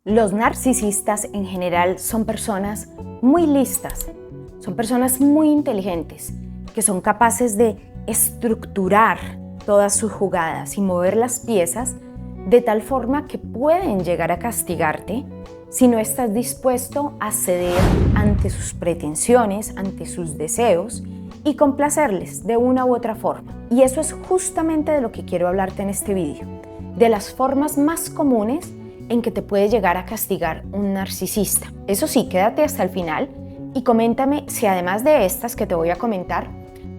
Los narcisistas en general son personas muy listas, son personas muy inteligentes, que son capaces de estructurar todas sus jugadas y mover las piezas de tal forma que pueden llegar a castigarte si no estás dispuesto a ceder ante sus pretensiones, ante sus deseos y complacerles de una u otra forma. Y eso es justamente de lo que quiero hablarte en este vídeo, de las formas más comunes en que te puede llegar a castigar un narcisista. Eso sí, quédate hasta el final y coméntame si además de estas que te voy a comentar,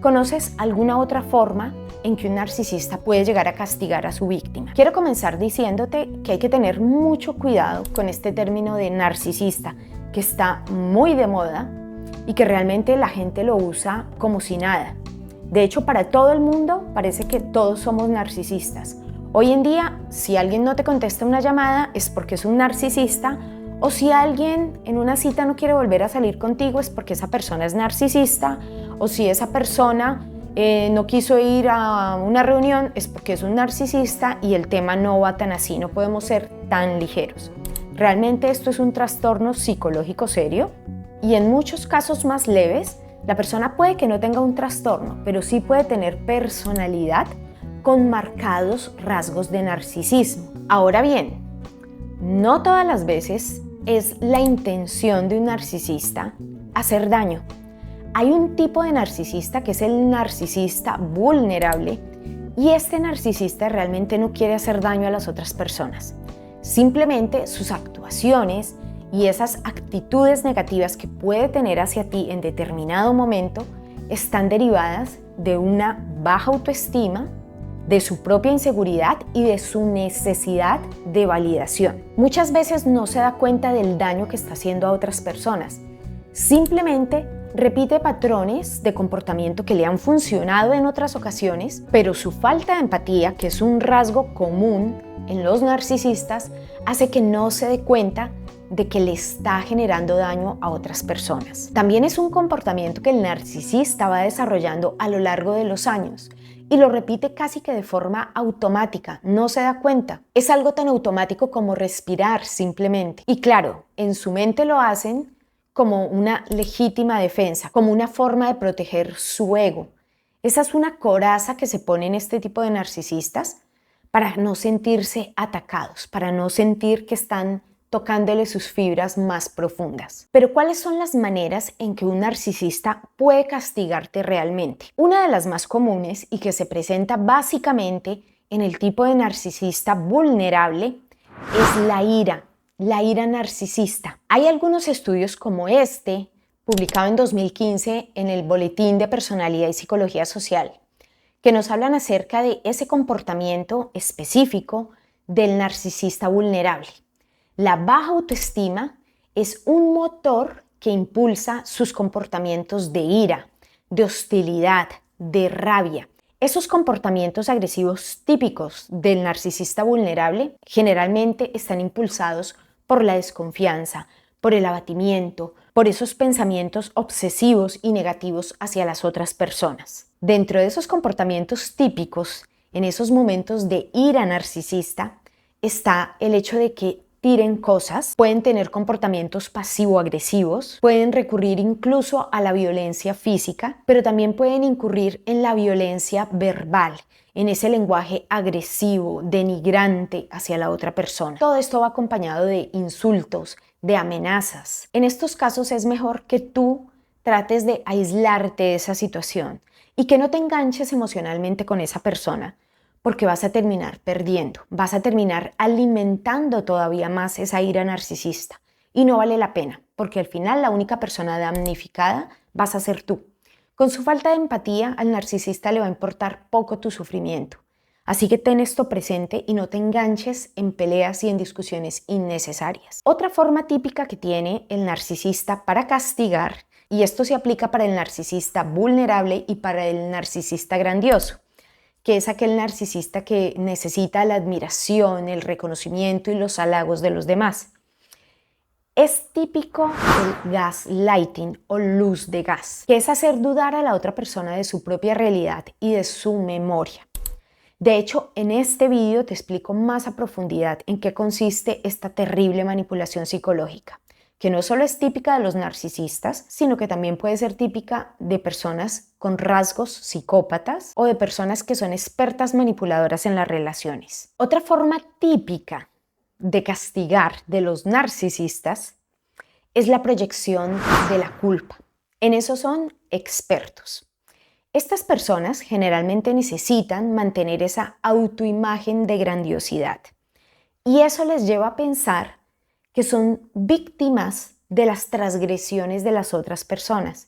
conoces alguna otra forma en que un narcisista puede llegar a castigar a su víctima. Quiero comenzar diciéndote que hay que tener mucho cuidado con este término de narcisista, que está muy de moda y que realmente la gente lo usa como si nada. De hecho, para todo el mundo parece que todos somos narcisistas. Hoy en día, si alguien no te contesta una llamada es porque es un narcisista, o si alguien en una cita no quiere volver a salir contigo es porque esa persona es narcisista, o si esa persona no quiso ir a una reunión es porque es un narcisista y el tema no va tan así, no podemos ser tan ligeros. Realmente esto es un trastorno psicológico serio y en muchos casos más leves, la persona puede que no tenga un trastorno, pero sí puede tener personalidad con marcados rasgos de narcisismo. Ahora bien, no todas las veces es la intención de un narcisista hacer daño. Hay un tipo de narcisista que es el narcisista vulnerable y este narcisista realmente no quiere hacer daño a las otras personas. Simplemente sus actuaciones y esas actitudes negativas que puede tener hacia ti en determinado momento están derivadas de una baja autoestima, de su propia inseguridad y de su necesidad de validación. Muchas veces no se da cuenta del daño que está haciendo a otras personas. Simplemente repite patrones de comportamiento que le han funcionado en otras ocasiones, pero su falta de empatía, que es un rasgo común en los narcisistas, hace que no se dé cuenta de que le está generando daño a otras personas. También es un comportamiento que el narcisista va desarrollando a lo largo de los años y lo repite casi que de forma automática, no se da cuenta. Es algo tan automático como respirar simplemente. Y claro, en su mente lo hacen como una legítima defensa, como una forma de proteger su ego. Esa es una coraza que se pone en este tipo de narcisistas para no sentirse atacados, para no sentir que están tocándole sus fibras más profundas. Pero ¿cuáles son las maneras en que un narcisista puede castigarte realmente? Una de las más comunes y que se presenta básicamente en el tipo de narcisista vulnerable es la ira narcisista. Hay algunos estudios como este, publicado en 2015 en el Boletín de Personalidad y Psicología Social, que nos hablan acerca de ese comportamiento específico del narcisista vulnerable. La baja autoestima es un motor que impulsa sus comportamientos de ira, de hostilidad, de rabia. Esos comportamientos agresivos típicos del narcisista vulnerable generalmente están impulsados por la desconfianza, por el abatimiento, por esos pensamientos obsesivos y negativos hacia las otras personas. Dentro de esos comportamientos típicos, en esos momentos de ira narcisista, está el hecho de que tiren cosas, pueden tener comportamientos pasivo-agresivos, pueden recurrir incluso a la violencia física, pero también pueden incurrir en la violencia verbal, en ese lenguaje agresivo, denigrante hacia la otra persona. Todo esto va acompañado de insultos, de amenazas. En estos casos es mejor que tú trates de aislarte de esa situación y que no te enganches emocionalmente con esa persona, porque vas a terminar perdiendo, vas a terminar alimentando todavía más esa ira narcisista y no vale la pena, porque al final la única persona damnificada vas a ser tú. Con su falta de empatía, al narcisista le va a importar poco tu sufrimiento. Así que ten esto presente y no te enganches en peleas y en discusiones innecesarias. Otra forma típica que tiene el narcisista para castigar, y esto se aplica para el narcisista vulnerable y para el narcisista grandioso, que es aquel narcisista que necesita la admiración, el reconocimiento y los halagos de los demás. Es típico el gaslighting o luz de gas, que es hacer dudar a la otra persona de su propia realidad y de su memoria. De hecho, en este vídeo te explico más a profundidad en qué consiste esta terrible manipulación psicológica, que no solo es típica de los narcisistas, sino que también puede ser típica de personas con rasgos psicópatas o de personas que son expertas manipuladoras en las relaciones. Otra forma típica de castigar de los narcisistas es la proyección de la culpa. En eso son expertos. Estas personas generalmente necesitan mantener esa autoimagen de grandiosidad y eso les lleva a pensar que son víctimas de las transgresiones de las otras personas.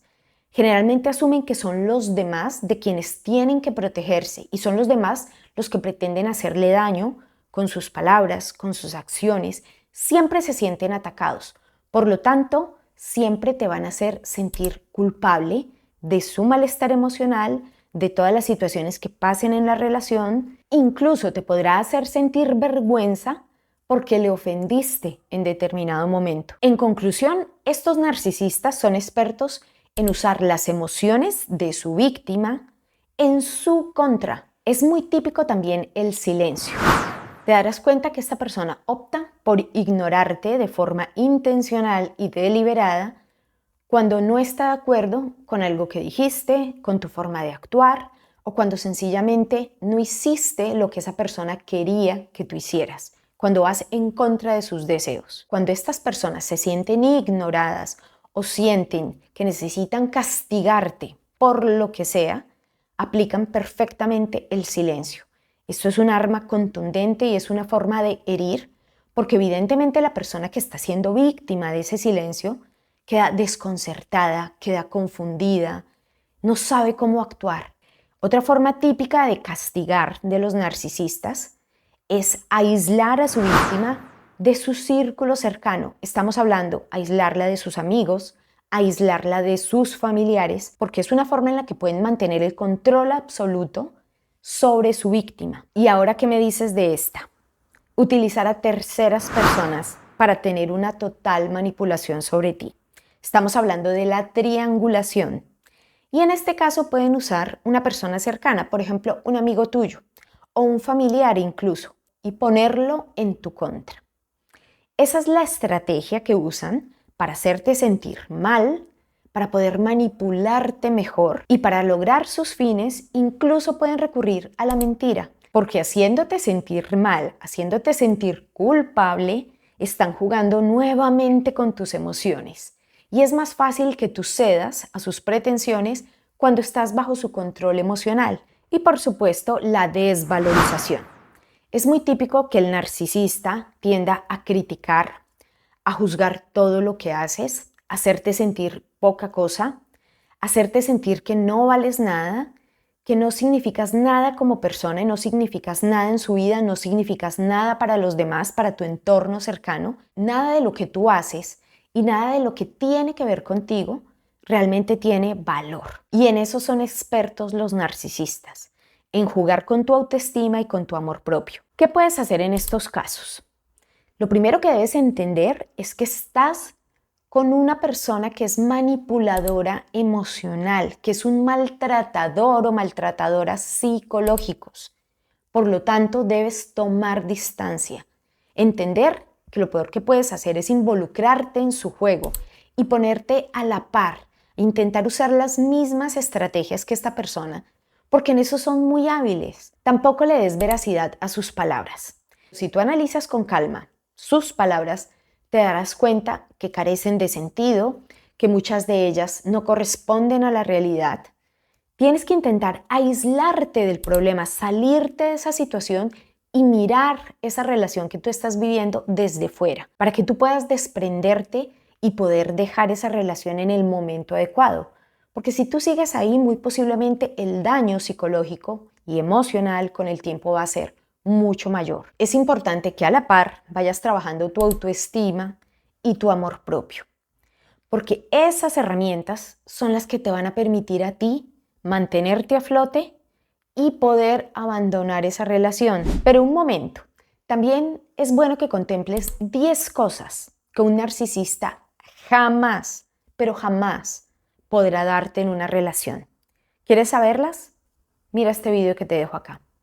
Generalmente asumen que son los demás de quienes tienen que protegerse y son los demás los que pretenden hacerle daño con sus palabras, con sus acciones. Siempre se sienten atacados. Por lo tanto, siempre te van a hacer sentir culpable de su malestar emocional, de todas las situaciones que pasen en la relación. Incluso te podrá hacer sentir vergüenza porque le ofendiste en determinado momento. En conclusión, estos narcisistas son expertos en usar las emociones de su víctima en su contra. Es muy típico también el silencio. Te darás cuenta que esta persona opta por ignorarte de forma intencional y deliberada cuando no está de acuerdo con algo que dijiste, con tu forma de actuar o cuando sencillamente no hiciste lo que esa persona quería que tú hicieras, cuando vas en contra de sus deseos. Cuando estas personas se sienten ignoradas o sienten que necesitan castigarte por lo que sea, aplican perfectamente el silencio. Esto es un arma contundente y es una forma de herir, porque evidentemente la persona que está siendo víctima de ese silencio queda desconcertada, queda confundida, no sabe cómo actuar. Otra forma típica de castigar de los narcisistas es aislar a su víctima de su círculo cercano. Estamos hablando aislarla de sus amigos, aislarla de sus familiares, porque es una forma en la que pueden mantener el control absoluto sobre su víctima. ¿Y ahora qué me dices de esta? Utilizar a terceras personas para tener una total manipulación sobre ti. Estamos hablando de la triangulación. Y en este caso pueden usar una persona cercana, por ejemplo, un amigo tuyo o un familiar incluso, y ponerlo en tu contra. Esa es la estrategia que usan para hacerte sentir mal, para poder manipularte mejor y para lograr sus fines incluso pueden recurrir a la mentira, porque haciéndote sentir mal, haciéndote sentir culpable, están jugando nuevamente con tus emociones. Y es más fácil que tú cedas a sus pretensiones cuando estás bajo su control emocional. Y por supuesto, la desvalorización. Es muy típico que el narcisista tienda a criticar, a juzgar todo lo que haces, hacerte sentir poca cosa, hacerte sentir que no vales nada, que no significas nada como persona y no significas nada en su vida, no significas nada para los demás, para tu entorno cercano, nada de lo que tú haces y nada de lo que tiene que ver contigo realmente tiene valor. Y en eso son expertos los narcisistas, en jugar con tu autoestima y con tu amor propio. ¿Qué puedes hacer en estos casos? Lo primero que debes entender es que estás con una persona que es manipuladora emocional, que es un maltratador o maltratadora psicológicos. Por lo tanto, debes tomar distancia, entender que lo peor que puedes hacer es involucrarte en su juego y ponerte a la par, intentar usar las mismas estrategias que esta persona, porque en eso son muy hábiles. Tampoco le des veracidad a sus palabras. Si tú analizas con calma sus palabras, te darás cuenta que carecen de sentido, que muchas de ellas no corresponden a la realidad. Tienes que intentar aislarte del problema, salirte de esa situación y mirar esa relación que tú estás viviendo desde fuera, para que tú puedas desprenderte y poder dejar esa relación en el momento adecuado. Porque si tú sigues ahí, muy posiblemente el daño psicológico y emocional con el tiempo va a ser mucho mayor. Es importante que a la par vayas trabajando tu autoestima y tu amor propio, porque esas herramientas son las que te van a permitir a ti mantenerte a flote y poder abandonar esa relación. Pero un momento, también es bueno que contemples 10 cosas que un narcisista jamás, pero jamás podrá darte en una relación. ¿Quieres saberlas? Mira este video que te dejo acá.